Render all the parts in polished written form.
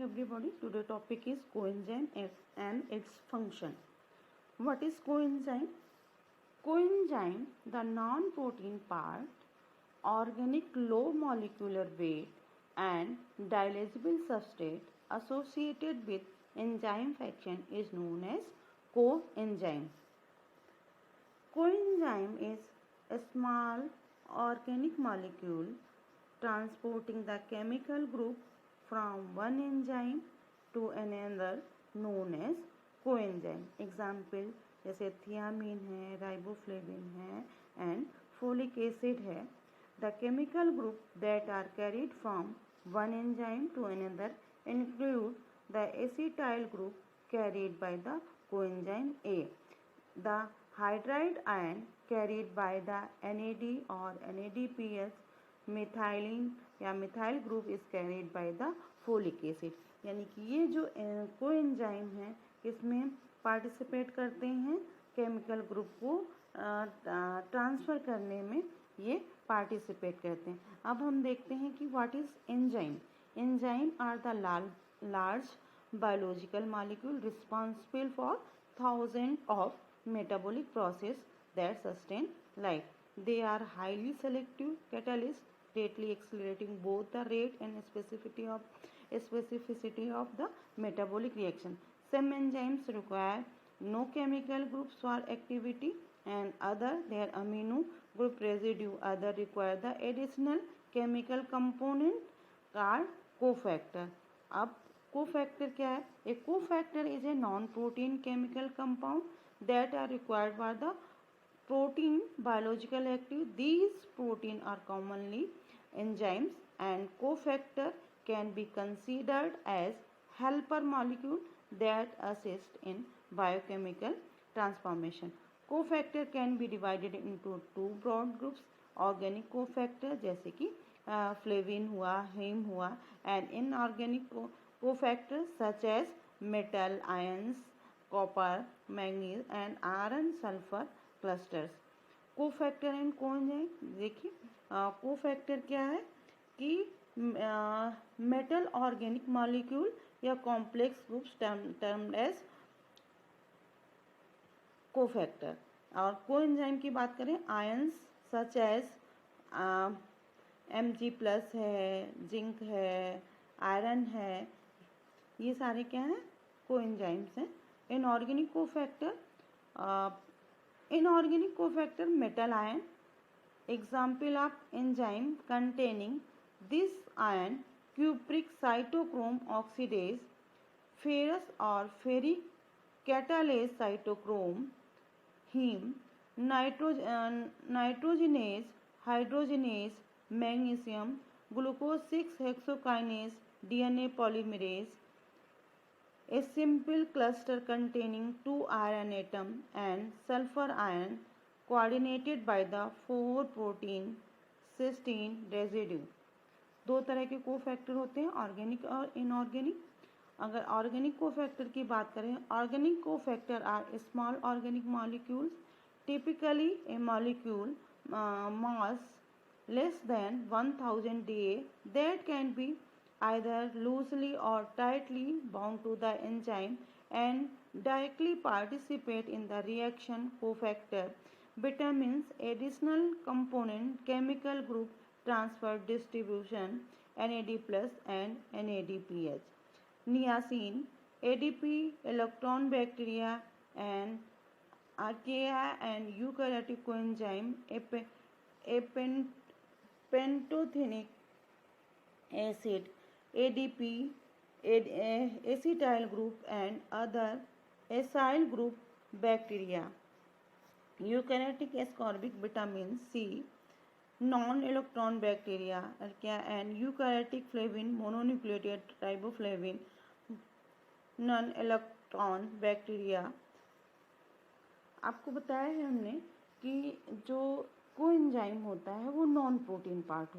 everybody. Today topic is coenzyme and its function. What is coenzyme? Coenzyme, the non-protein part, organic low molecular weight and dilesible substrate associated with enzyme function is known as coenzyme. Coenzyme is a small organic molecule transporting the chemical group from one enzyme to another known as coenzyme. Example जैसे thiamine है, riboflavin है and folic acid है. The chemical group that are carried from one enzyme to another include the acetyl group carried by the coenzyme A, the hydride ion carried by the NAD or NADPH, methylene या methyl group is carried by the folic acid. यानी कि ये जो coenzyme है इसमें participate करते हैं, chemical group को ट्रांसफ़र करने में ये पार्टिसिपेट करते हैं. अब हम देखते हैं कि what is enzyme. Enzyme are the large biological molecule responsible for thousand of metabolic process that sustain life. They are highly selective catalysts, greatly accelerating both the rate and specificity of the metabolic reaction. Some enzymes require no chemical groups for activity and other their amino group residue. Other require the additional chemical component called cofactor. अब cofactor क्या है? A cofactor is a non-protein chemical compound that are required for the protein biological activity. These protein are commonly enzymes and cofactor can be considered as helper molecule that assist in biochemical transformation. Cofactor can be divided into two broad groups. Organic cofactor जैसे कि flavin हुआ, haem हुआ, and inorganic cofactor such as metal ions, copper, manganese and iron sulfur clusters. Cofactor and coenzyme. देखिए cofactor क्या है कि metal organic molecule या complex groups termed as cofactor. और कोएंजाइम की बात करें, आयंस सच एज Mg+ है, जिंक है, आयरन है, ये सारे क्या हैं? कोएंजाइम्स हैं. Inorganic cofactor metal ion. Example of enzyme containing this ion: cupric cytochrome oxidase, ferrous or ferric catalase cytochrome, heme, nitrogenase, hydrogenase, magnesium, glucose 6-hexokinase, DNA polymerase. A simple cluster containing two iron atom and sulfur ion coordinated by the 4 protein cysteine residue. दो तरह के cofactor होते हैं, organic और inorganic. अगर organic cofactor की बात करें, organic cofactor are small organic molecules, typically a molecule mass less than 1000 Da that can be either loosely or tightly bound to the enzyme and directly participate in the reaction. Cofactor determines additional component, chemical group transfer, distribution, NAD+ and NADPH. Niacin, ADP, electron bacteria and archaea and eukaryotic coenzyme, pantothenic acid, ADP, acetyl group and other acyl group bacteria. Eukaryotic ascorbic vitamin C, non-electron bacteria and eukaryotic flavin, mononucleated riboflavin, non-electron bacteria. आपको बताया है हमने कि जो coenzyme होता है वो non protein part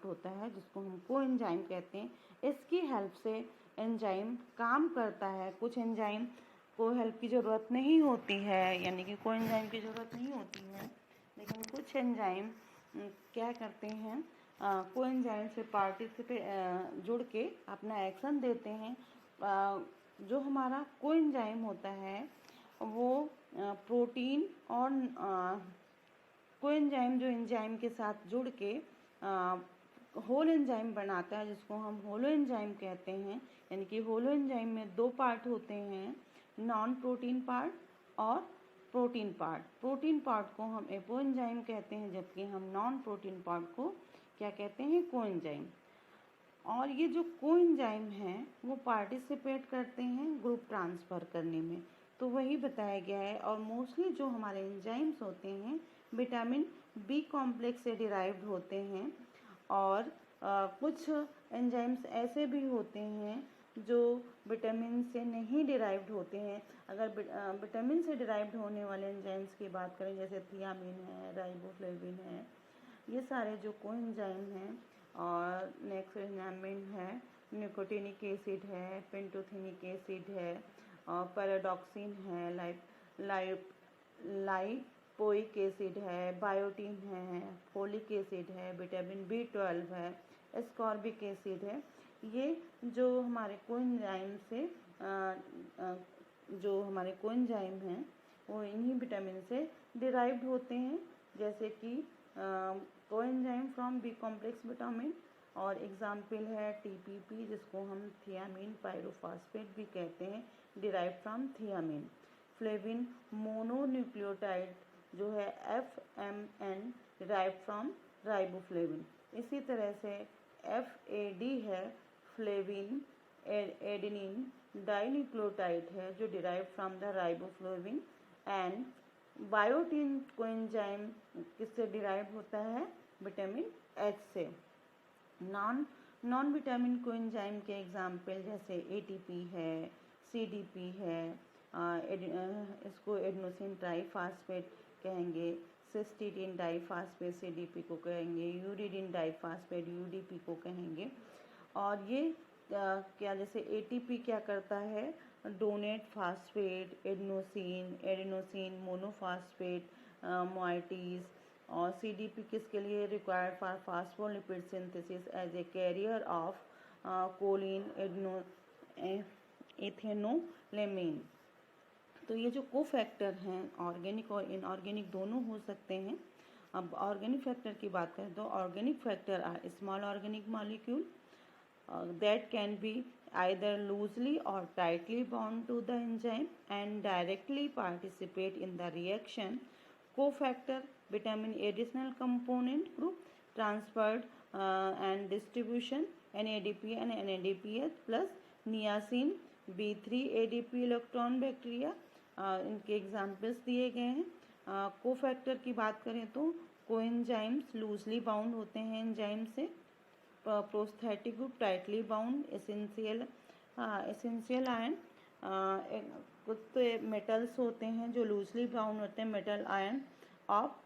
होता है, जिसको हम कोएंजाइम कहते हैं. इसकी हेल्प से एंजाइम काम करता है. कुछ एंजाइम को हेल्प की ज़रूरत नहीं होती है, यानी कि कोएंजाइम की ज़रूरत नहीं होती है, लेकिन कुछ एंजाइम क्या करते हैं कोएंजाइम से पार्टिसिपेट जुड़ के अपना एक्शन देते हैं। जो हमारा कोएंजाइम होता है वो प्रोटीन और कोएंजाइम जो एंजाइम के साथ जुड़ के होल एंजाइम बनाता है, जिसको हम होलो एंजाइम कहते हैं। यानी कि होलो एंजाइम में दो पार्ट होते हैं, नॉन प्रोटीन पार्ट और प्रोटीन पार्ट। प्रोटीन पार्ट को हम एपो एंजाइम कहते हैं, जबकि हम नॉन प्रोटीन पार्ट को क्या कहते हैं, कोएंजाइम। और ये जो कोएंजाइम हैं वो पार्टिसिपेट करते हैं ग्रुप ट्रांसफ़र करने में, तो वही बताया गया है। और मोस्टली जो हमारे एंजाइम्स होते हैं विटामिन बी कॉम्प्लेक्स से डिराइव्ड होते हैं। और कुछ एंजाइम्स ऐसे भी होते हैं जो विटामिन से नहीं डिराइव्ड होते हैं। अगर विटामिन से डिराइव्ड होने वाले एंजाइम्स की बात करें, जैसे थियामिन है, राइबोफ्लेविन है, ये सारे जो कोएंजाइम हैं, और नेक्स्ट एंजाइम है निकोटिनिक एसिड है, पेंटोथेनिक एसिड है, और पैराडॉक्सिन है, लाइपोइक एसिड है, बायोटीन है, फोलिक एसिड है, विटामिन B12 है, एस्कॉर्बिक एसिड है। ये जो हमारे कोएंजाइम हैं वो इन्हीं विटामिन से डिराइव्ड होते हैं, जैसे कि coenzyme from B complex vitamin. और एग्जाम्पल है TPP, जिसको हम थियामिन पायरोफॉस्फेट भी कहते हैं, derive from thiamine. Flavin mononucleotide जो है FMN, डिराइव फ्रॉम राइबोफ्लेविन। इसी तरह से FAD है, फ्लेविन एडेनिन डाइन्यूक्लियोटाइड है, जो derive from the riboflavin. And biotin coenzyme किससे डिराइव होता है, विटामिन H से। नॉन विटामिन कोएंजाइम के एग्जाम्पल जैसे ATP है, CDP है, इसको एडेनोसिन ट्राइफॉस्फेट कहेंगे, सिस्टीडीन डाइफॉस्फेट CDP को कहेंगे, यूरिडीन डाइफॉस्फेट UDP को कहेंगे। और ये क्या जैसे ATP क्या करता है, donate phosphate, adenosine monophosphate moieties. और CDP किसके लिए, required for phospholipid synthesis as a carrier of choline ethanolamine. तो ये जो कोफैक्टर हैं ऑर्गेनिक और इनऑर्गेनिक दोनों हो सकते हैं। अब ऑर्गेनिक फैक्टर की बात करें तो organic factor are small organic molecule that can be either loosely or tightly bound to the enzyme and directly participate in the reaction. Cofactor vitamin additional component group transferred and distribution NADP and NADPH plus niacin B3 ADP electron bacteria, इनके examples दिए गए हैं। Cofactor की बात करें तो coenzymes loosely bound होते हैं एंजाइम से, prosthetic group tightly bound, essential ion, कुछ तो मेटल्स होते हैं जो लूजली बाउंड होते हैं, metal ion of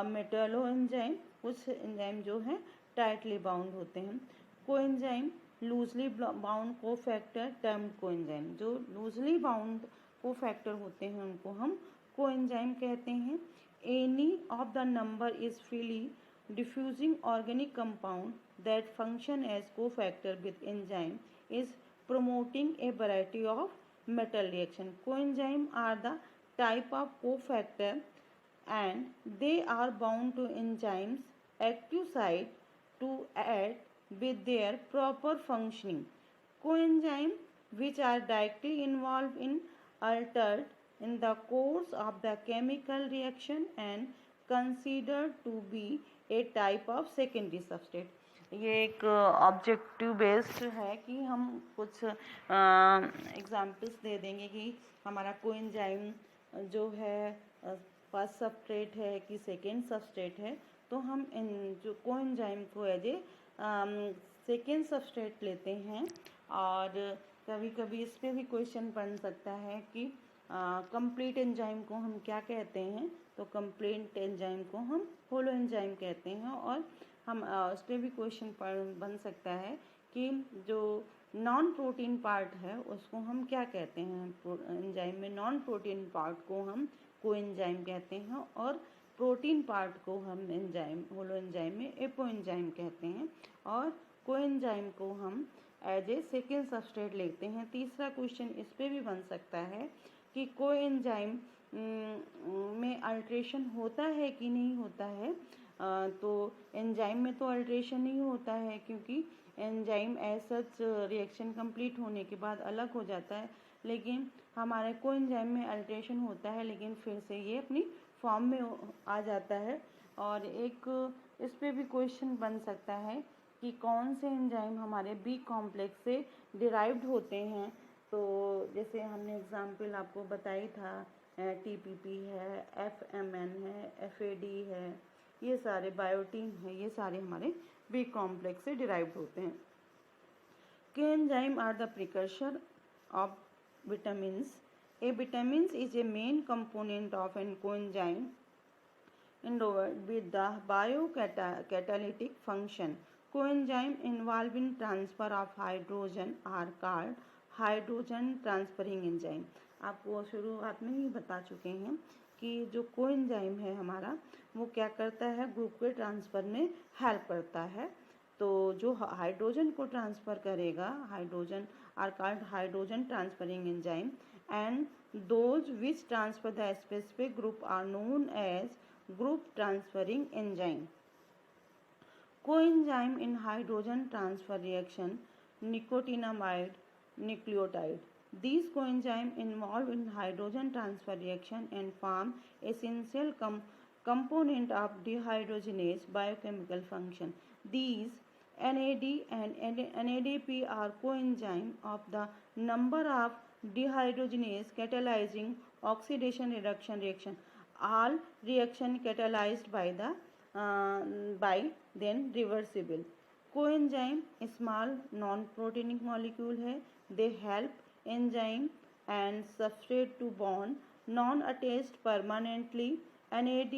Metlo enzyme, कुछ एंजाइम जो हैं टाइटली बाउंड होते हैं। Coenzyme loosely bound cofactor termed coenzyme, जो लूजली बाउंड कोफैक्टर होते हैं उनको हम कोएंजाइम कहते हैं। Any of the number is freely diffusing organic compound that function as cofactor with enzyme is promoting a variety of metal reaction. Coenzyme are the type of cofactor and they are bound to enzymes active site to add with their proper functioning. Coenzyme which are directly involved in altered in the course of the chemical reaction and considered to be A type of secondary substrate. ये एक objective based है कि हम कुछ examples दे देंगे कि हमारा coenzyme जो है फर्स्ट सबस्ट्रेट है कि सेकेंड सबस्ट्रेट है, तो हम इन जो कोएंजाइम को एज ए सेकेंड सबस्ट्रेट लेते हैं। और कभी कभी इस पर भी क्वेश्चन बन सकता है कि कंप्लीट एंजाइम को हम क्या कहते हैं, तो कंप्लीट एंजाइम को हम होलो एंजाइम कहते हैं। और हम उस पर भी क्वेश्चन बन सकता है कि जो नॉन प्रोटीन पार्ट है उसको हम क्या कहते हैं, एंजाइम में नॉन प्रोटीन पार्ट को हम कोएंजाइम कहते हैं, और प्रोटीन पार्ट को हम एंजाइम होलो एंजाइम में एपो एंजाइम कहते हैं और कोएंजाइम को हम एज ए सेकेंड सबस्ट्रेट लेते हैं। तीसरा क्वेश्चन इस पे भी बन सकता है कि कोएंजाइम में अल्ट्रेशन होता है कि नहीं होता है। तो एंजाइम में तो अल्ट्रेशन नहीं होता है क्योंकि enzyme as such reaction complete होने के बाद अलग हो जाता है, लेकिन हमारे कोएंजाइम में अल्ट्रेशन होता है, लेकिन फिर से ये अपनी फॉर्म में आ जाता है। और एक इस पे भी क्वेश्चन बन सकता है कि कौन से एंजाइम हमारे बी कॉम्प्लेक्स से डिराइव्ड होते हैं। तो जैसे हमने एग्जाम्पल आपको बताई था, टीपीपी है, एफएमएन है, एफएडी है, ये सारे बायोटीन है, ये सारे हमारे बी कॉम्प्लेक्स से डिराइव्ड होते हैं। Coenzyme are the precursor of vitamins. A vitamins is a main component of an coenzyme endowed with the biocatalytic function. Coenzyme involved in transfer of hydrogen are called hydrogen transferring enzyme. आपको शुरुआत में ही बता चुके हैं कि जो coenzyme है हमारा वो क्या करता है, ग्रुप के ट्रांसफ़र में हेल्प करता है। तो जो हाइड्रोजन को ट्रांसफ़र करेगा, hydrogen are called hydrogen transferring enzyme and those which transfer the specific group are known as group transferring enzyme. Coenzyme in hydrogen transfer reaction nicotinamide nucleotide. These coenzyme involved in hydrogen transfer reaction and form essential component of dehydrogenase biochemical function. These NAD and NADP are coenzyme of the number of dehydrogenase catalyzing oxidation reduction reaction. All reaction catalyzed by then reversible. Coenzyme small non proteinic molecule है। They help enzyme and substrate to bond non attached permanently. NAD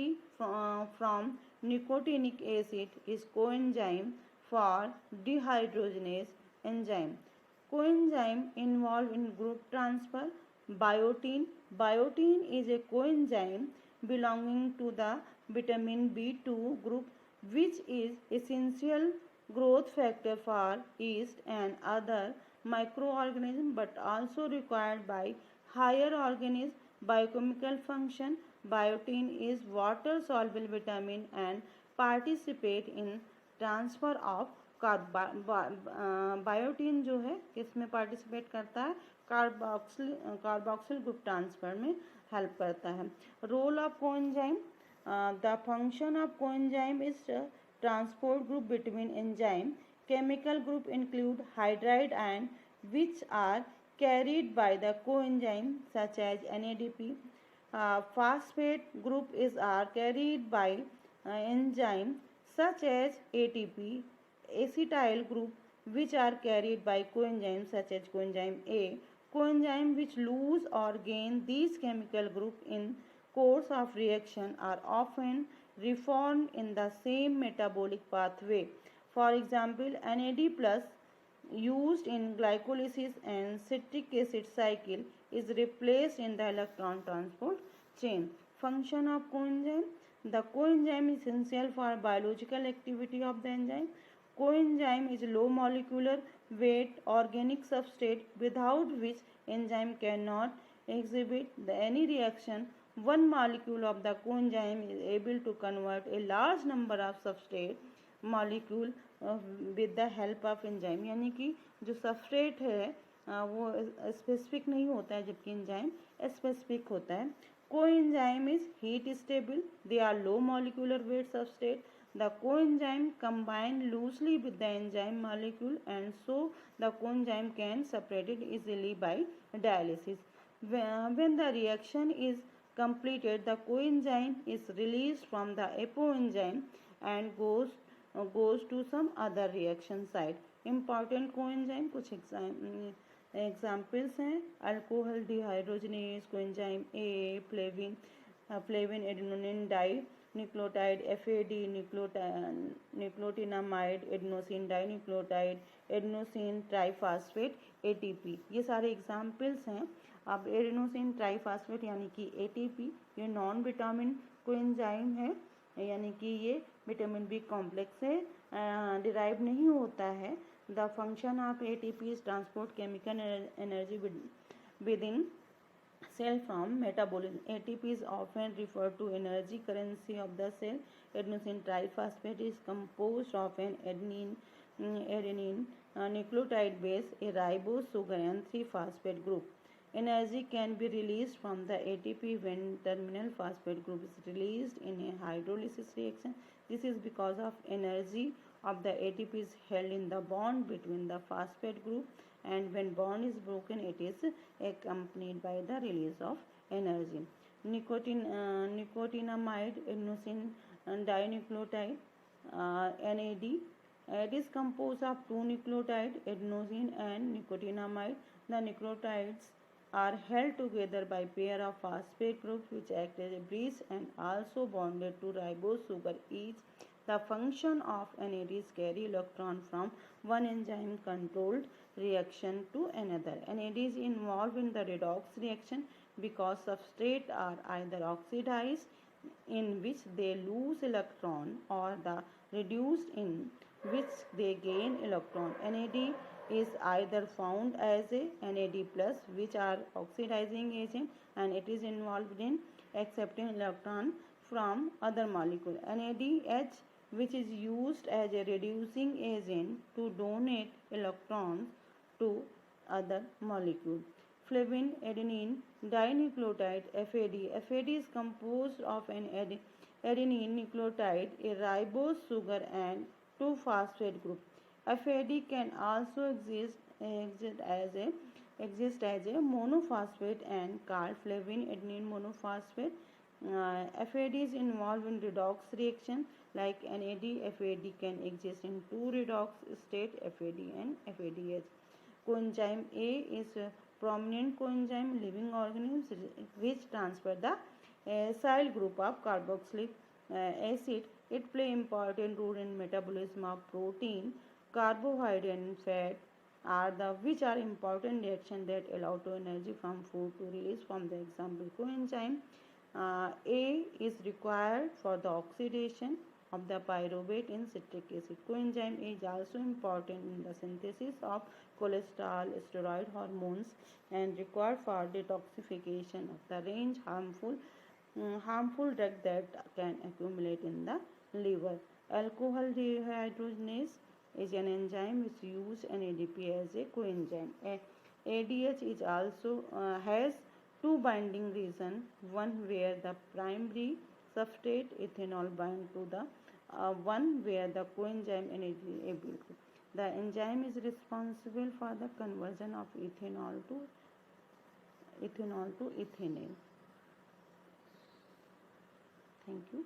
from nicotinic acid is coenzyme for dehydrogenase enzyme. Coenzyme involved in group transfer. Biotin. Biotin is a coenzyme belonging to the vitamin B2 group, which is essential growth factor for yeast and other microorganisms, but also required by higher organism biochemical function. Biotin is water soluble vitamin and participate in transfer of biotin जो है किसमें participate करता है, carboxyl group transfer में help करता है। Role of coenzyme, the function of coenzyme is transport group between enzyme. Chemical group include hydride ion which are carried by the coenzyme such as NADP. Phosphate group are carried by enzyme such as ATP. Acetyl group which are carried by coenzyme such as coenzyme A. Coenzyme which lose or gain these chemical group in course of reaction are often reformed in the same metabolic pathway. For example, NAD plus used in glycolysis and citric acid cycle is replaced in the electron transport chain. Function of coenzyme. The coenzyme is essential for biological activity of the enzyme. Coenzyme is low molecular weight organic substrate without which enzyme cannot exhibit any reaction. One molecule of the coenzyme is able to convert a large number of substrate molecule with the help of enzyme. यानी कि जो substrate है वो specific नहीं होता है जबकि enzyme specific होता है। Coenzyme is heat stable. They are low molecular weight substrate. The coenzyme combine loosely with the enzyme molecule and so the coenzyme can separate it easily by dialysis. When the reaction is completed, the coenzyme is released from the apoenzyme and goes to some other reaction site. Important coenzyme कुछ examples हैं, alcohol dehydrogenase coenzyme A, flavin adenine dinucleotide, FAD nucleotinamide, adenosine dinucleotide, adenosine triphosphate, ATP, ये सारे examples हैं। अब adenosine triphosphate यानी कि ATP ये non vitamin coenzyme है, यानी कि ये विटामिन बी कॉम्प्लेक्स है, डिराइव नहीं होता है। The function of ATP is transport chemical energy with in cell from metabolism. ATP is often referred to energy currency of the cell. Adenosine triphosphate is composed of an adenine nucleotide base, a ribose sugar and 3-phosphate group. Energy can be released from the ATP when terminal phosphate group is released in a hydrolysis reaction. This is because of energy of the ATP is held in the bond between the phosphate group, and when bond is broken it is accompanied by the release of energy. Nicotinamide adenosine dinucleotide, NAD. It is composed of two nucleotides, adenosine and nicotinamide. The nucleotides are held together by pair of phosphate groups which act as a bridge and also bonded to ribose sugar each. The function of NAD is carry electron from one enzyme controlled reaction to another. NAD is involved in the redox reaction because substrates are either oxidized, in which they lose electron, or the reduced, in which they gain electron. NAD is either found as a NAD plus, which are oxidizing agent, and it is involved in accepting electron from other molecule. NADH, which is used as a reducing agent to donate electrons to other molecule. Flavin adenine dinucleotide, FAD. FAD is composed of an adenine nucleotide, a ribose sugar and 2-phosphate group. FAD can also exist as a monophosphate and called flavin adenine monophosphate. FAD is involved in redox reaction like NAD. FAD can exist in two redox state, FAD and FADH. Coenzyme A is a prominent coenzyme living organisms which transfer the acyl group of carboxylic acid. It play important role in metabolism of protein, carbohydrate and fat which are important reaction that allow to energy from food to release from the example. Coenzyme A is required for the oxidation of the pyruvate in citric acid. Coenzyme A is also important in the synthesis of cholesterol, steroid hormones, and required for detoxification of the range harmful drug that can accumulate in the liver. Alcohol dehydrogenase is an enzyme which uses NADP as a coenzyme. ADH is also has two binding regions, one where the primary substrate ethanol bind to the one where the coenzyme NADP. The enzyme is responsible for the conversion of ethanol to ethanol. Thank you.